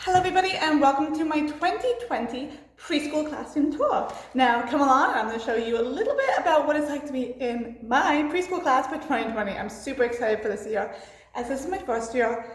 Hello everybody and welcome to my 2020 preschool classroom tour. Now come along, I'm going to show you a little bit about what it's like to be in my preschool class for 2020. I'm super excited for this year as this is my first year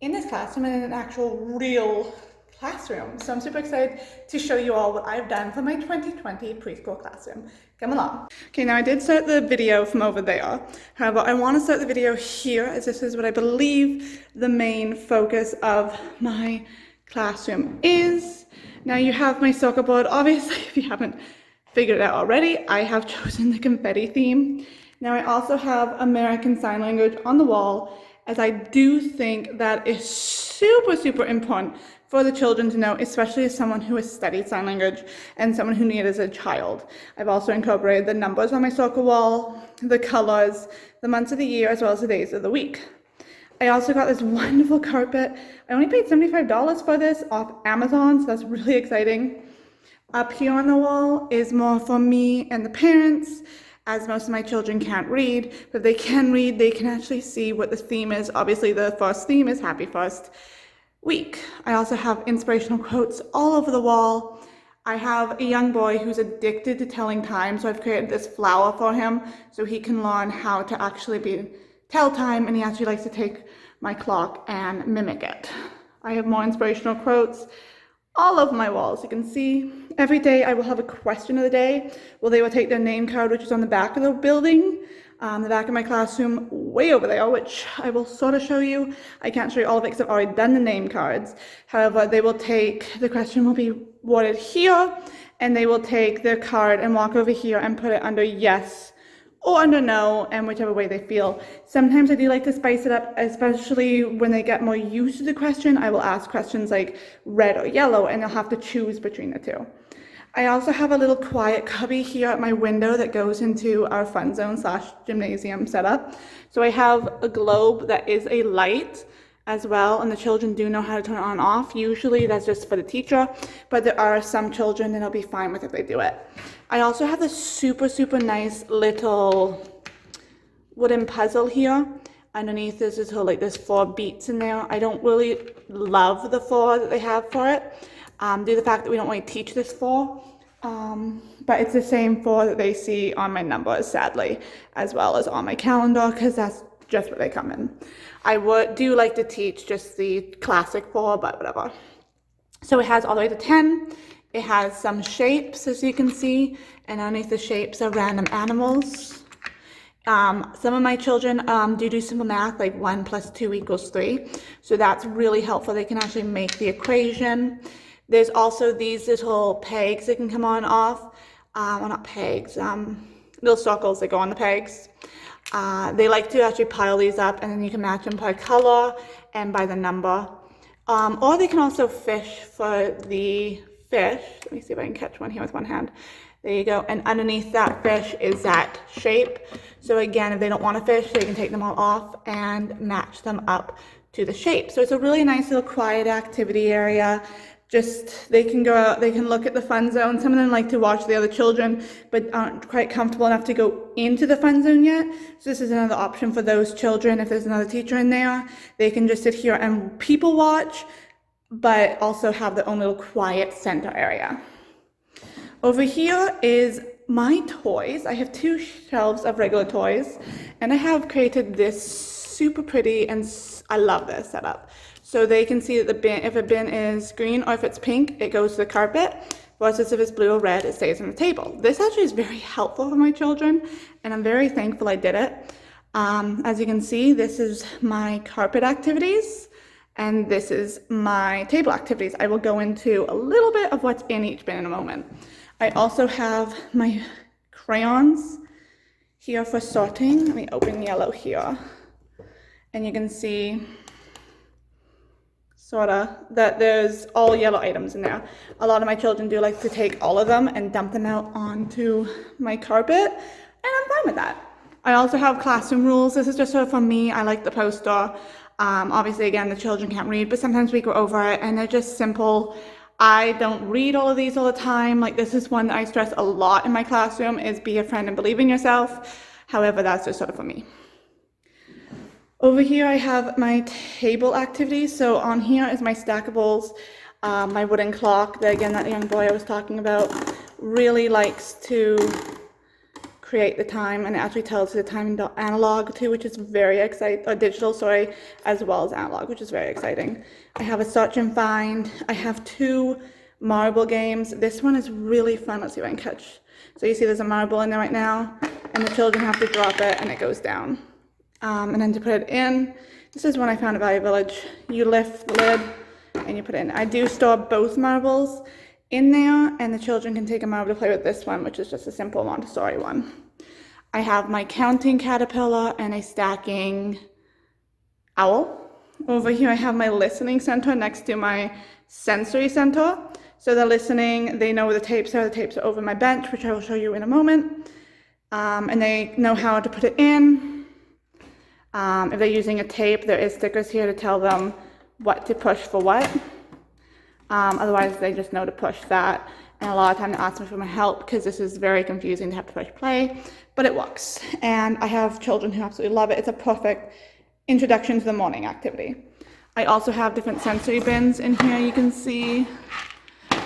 in this classroom and in an actual real classroom. So I'm super excited to show you all what I've done for my 2020 preschool classroom. Come along. Okay, now I did start the video from over there. However, I want to start the video here as this is what I believe the main focus of my classroom is. Now you have my soccer board. Obviously, if you haven't figured it out already, I have chosen the confetti theme. Now I also have American Sign Language on the wall, as I do think that is super important for the children to know, especially as someone who has studied sign language and someone who knew it as a child. I've also incorporated the numbers on my soccer wall, the colors, the months of the year, as well as the days of the week. I also got this wonderful carpet. I only paid $75 for this off Amazon, so that's really exciting. Up here on the wall is more for me and the parents, as most of my children can't read, but if they can read, they can actually see what the theme is. Obviously, the first theme is Happy First Week. I also have inspirational quotes all over the wall. I have a young boy who's addicted to telling time, so I've created this flower for him so he can learn how to actually tell time, and he actually likes to take my clock and mimic it. I have more inspirational quotes all over my walls. You can see every day I will have a question of the day. Well, they will take their name card, which is on the back of the building, the back of my classroom way over there, which I will sort of show you. I can't show you all of it because I've already done the name cards. However, they will take, the question will be worded here, and they will take their card and walk over here and put it under yes or under no, and whichever way they feel. Sometimes I do like to spice it up, especially when they get more used to the question. I will ask questions like red or yellow, and they'll have to choose between the two. I also have a little quiet cubby here at my window that goes into our fun zone / gymnasium setup. So I have a globe that is a light as well, and the children do know how to turn it on and off. Usually that's just for the teacher, but there are some children that will be fine with if they do it. I also have this super nice little wooden puzzle here. Underneath this is there's 4 beats in there. I don't really love the 4 that they have for it, due to the fact that we don't really teach this 4. But it's the same 4 that they see on my numbers, sadly, as well as on my calendar, because that's just what they come in. I do like to teach just the classic 4, but whatever. So it has all the way to 10. It has some shapes, as you can see, and underneath the shapes are random animals. Some of my children do simple math, like 1 + 2 = 3. So that's really helpful. They can actually make the equation. There's also these little pegs that can come on and off. Well, not pegs, little circles that go on the pegs. They like to actually pile these up, and then you can match them by color and by the number. Or they can also fish for the fish. Let me see if I can catch one here with one hand. There you go. And underneath that fish is that shape. So again, if they don't want to fish, they can take them all off and match them up to the shape. So it's a really nice little quiet activity area. Just, they can go out, they can look at the fun zone. Some of them like to watch the other children, but aren't quite comfortable enough to go into the fun zone yet. So this is another option for those children. If there's another teacher in there, they can just sit here and people watch, but also have their own little quiet center area. Over here is my toys. I have 2 shelves of regular toys, and I have created this super pretty, and I love this setup. So they can see that the bin, if a bin is green or if it's pink, it goes to the carpet, versus if it's blue or red, it stays on the table. This actually is very helpful for my children, and I'm very thankful I did it. As you can see, this is my carpet activities, and this is my table activities. I will go into a little bit of what's in each bin in a moment. I also have my crayons here for sorting. Let me open yellow here, and you can see that there's all yellow items in there. A lot of my children do like to take all of them and dump them out onto my carpet, and I'm fine with that. I also have classroom rules. This is just sort of for me. I like the poster. Obviously, again, the children can't read, but sometimes we go over it, and they're just simple. I don't read all of these all the time. Like, this is one that I stress a lot in my classroom, is be a friend and believe in yourself. However, that's just sort of for me. Over here I have my table activities. So on here is my stackables, my wooden clock that, again, that young boy I was talking about really likes to create the time, and it actually tells the time in analog too, which is very exciting, or digital, sorry, as well as analog, which is very exciting. I have a search and find. I have 2 marble games. This one is really fun. Let's see if I can catch. So you see there's a marble in there right now, and the children have to drop it and it goes down. And then to put it in, this is one I found at Value Village. You lift the lid and you put it in. I do store both marbles in there, and the children can take a marble to play with this one, which is just a simple Montessori one. I have my counting caterpillar and a stacking owl. Over here I have my listening center next to my sensory center. So they're listening, they know where the tapes are. The tapes are over my bench, which I will show you in a moment. And they know how to put it in. If they're using a tape, there is stickers here to tell them what to push for what. Otherwise, they just know to push that. And a lot of time they ask me for my help because this is very confusing to have to push play, but it works. And I have children who absolutely love it. It's a perfect introduction to the morning activity. I also have different sensory bins in here, you can see.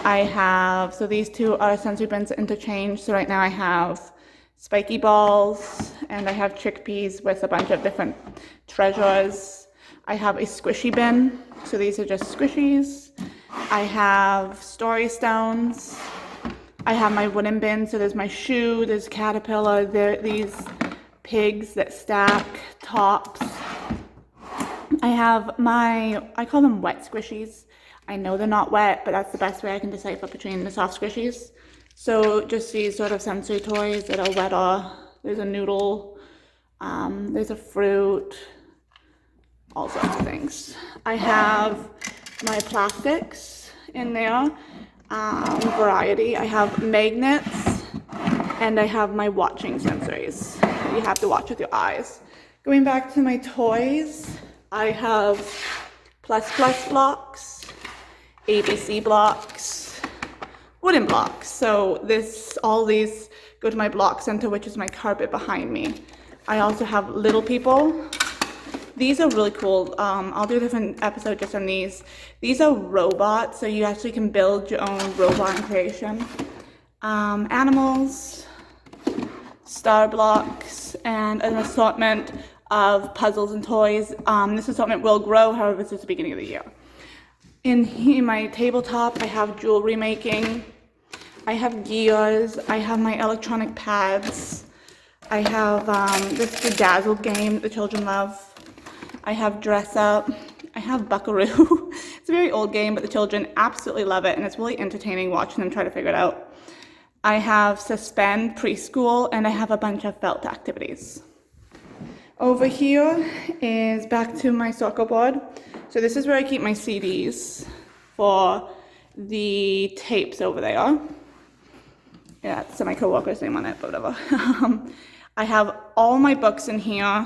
So these 2 are sensory bins that interchange. So right now I have spiky balls, and I have chickpeas with a bunch of different treasures. I have a squishy bin, so these are just squishies. I have story stones. I have my wooden bin, so there's my shoe, there's caterpillar, these pigs that stack tops. I have I call them wet squishies. I know they're not wet, but that's the best way I can decipher between the soft squishies. So just these sort of sensory toys that are wetter. There's a noodle, there's a fruit, all sorts of things. I have my plastics in there, variety. I have magnets, and I have my watching sensories. You have to watch with your eyes. Going back to my toys, I have plus blocks, ABC blocks, wooden blocks. So all these go to my block center, which is my carpet behind me. I also have little people. These are really cool. I'll do a different episode just on these. These are robots, so you actually can build your own robot in creation. Animals, star blocks, and an assortment of puzzles and toys. This assortment will grow, however, it's just the beginning of the year. In here, my tabletop, I have jewelry making. I have gears. I have my electronic pads. I have this Bedazzled game that the children love. I have Dress Up. I have Buckaroo. It's a very old game, but the children absolutely love it, and it's really entertaining watching them try to figure it out. I have Suspend Preschool, and I have a bunch of felt activities. Over here is back to my circle board. So this is where I keep my CDs for the tapes over there. Yeah, so my coworker's name on it, but whatever. I have all my books in here,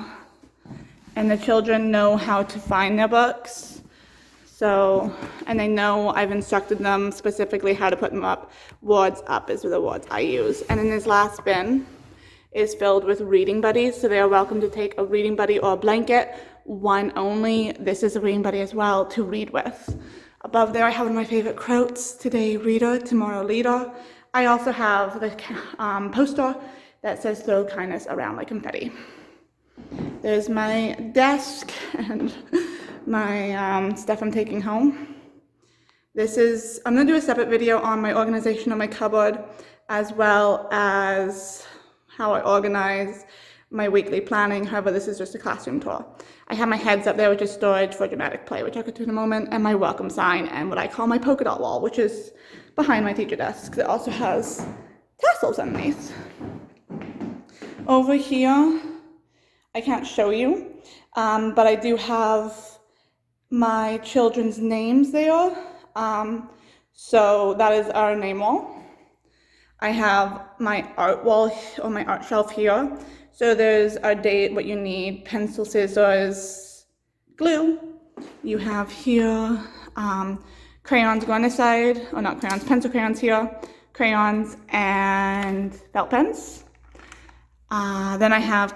and the children know how to find their books. So, and they know I've instructed them specifically how to put them up. Words up is the words I use. And in this last bin is filled with reading buddies. So they are welcome to take a reading buddy or a blanket, one only. This is a reading buddy as well to read with. Above there I have one of my favorite quotes, today reader, tomorrow leader. I also have the poster that says throw kindness around like confetti. There's my desk and my stuff I'm taking home. I'm gonna do a separate video on my organization on my cupboard, as well as how I organize my weekly planning. However, this is just a classroom tour. I have my heads up there, which is storage for dramatic play, which I'll get to in a moment, and my welcome sign, and what I call my polka dot wall, which is behind my teacher desk, that also has tassels underneath. Over here, I can't show you, but I do have my children's names there. So that is our name wall. I have my art wall or my art shelf here. So there's our date, what you need, pencil, scissors, glue. You have here crayons go on this side, or not crayons, pencil crayons here, crayons and felt pens. Then I have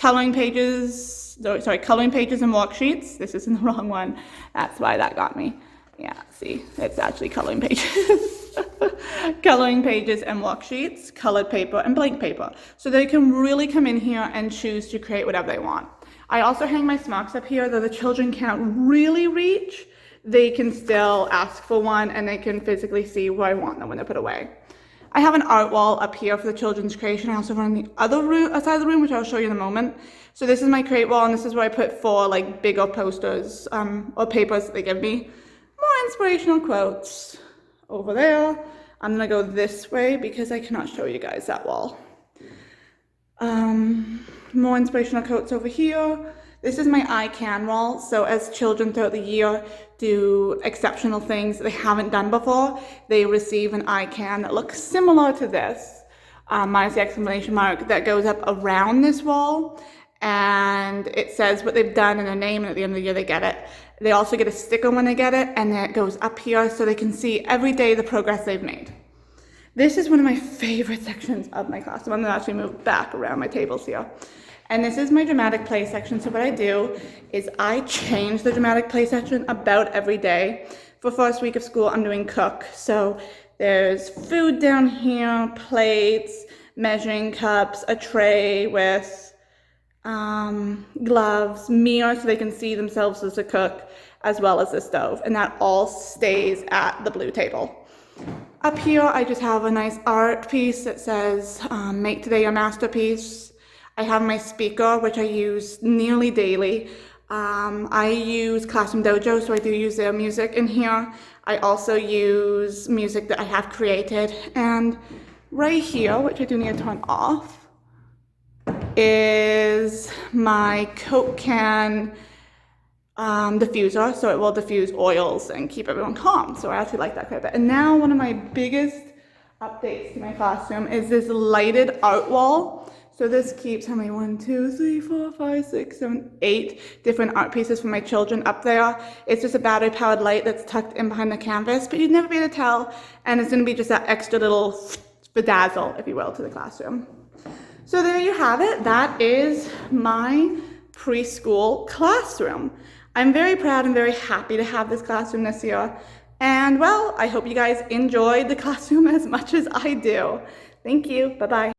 coloring pages and worksheets. This is in the wrong one. That's why that got me. Yeah, see, it's actually coloring pages. Coloring pages and worksheets, colored paper, and blank paper. So they can really come in here and choose to create whatever they want. I also hang my smocks up here, though the children can't really reach. They can still ask for one, and they can physically see where I want them when they're put away. I have an art wall up here for the children's creation. I also run the other side of the room, which I'll show you in a moment. So this is my create wall, and this is where I put 4 like bigger posters or papers that they give me. More inspirational quotes over there. I'm gonna go this way because I cannot show you guys that wall. More inspirational quotes over here. This is my I can wall. So as children throughout the year do exceptional things they haven't done before, they receive an I can that looks similar to this, minus the exclamation mark, that goes up around this wall. And it says what they've done and their name, and at the end of the year they get it. They also get a sticker when they get it, and then it goes up here so they can see every day the progress they've made. This is one of my favorite sections of my class. I'm going to actually move back around my tables here. And this is my dramatic play section. So what I do is I change the dramatic play section about every day. For first week of school, I'm doing cook. So there's food down here, plates, measuring cups, a tray with gloves, mirror so they can see themselves as a cook, as well as the stove. And that all stays at the blue table. Up here, I just have a nice art piece that says, make today your masterpiece. I have my speaker, which I use nearly daily. I use Classroom Dojo, so I do use their music in here. I also use music that I have created. And right here, which I do need to turn off, is my Coke can diffuser, so it will diffuse oils and keep everyone calm. So I actually like that quite a bit. And now one of my biggest updates to my classroom is this lighted art wall. So this keeps how many? 1, 2, 3, 4, 5, 6, 7, 8 different art pieces for my children up there. It's just a battery powered light that's tucked in behind the canvas, but you'd never be able to tell. And it's going to be just that extra little bedazzle, if you will, to the classroom. So there you have it. That is my preschool classroom. I'm very proud and very happy to have this classroom this year. And well, I hope you guys enjoyed the classroom as much as I do. Thank you. Bye-bye.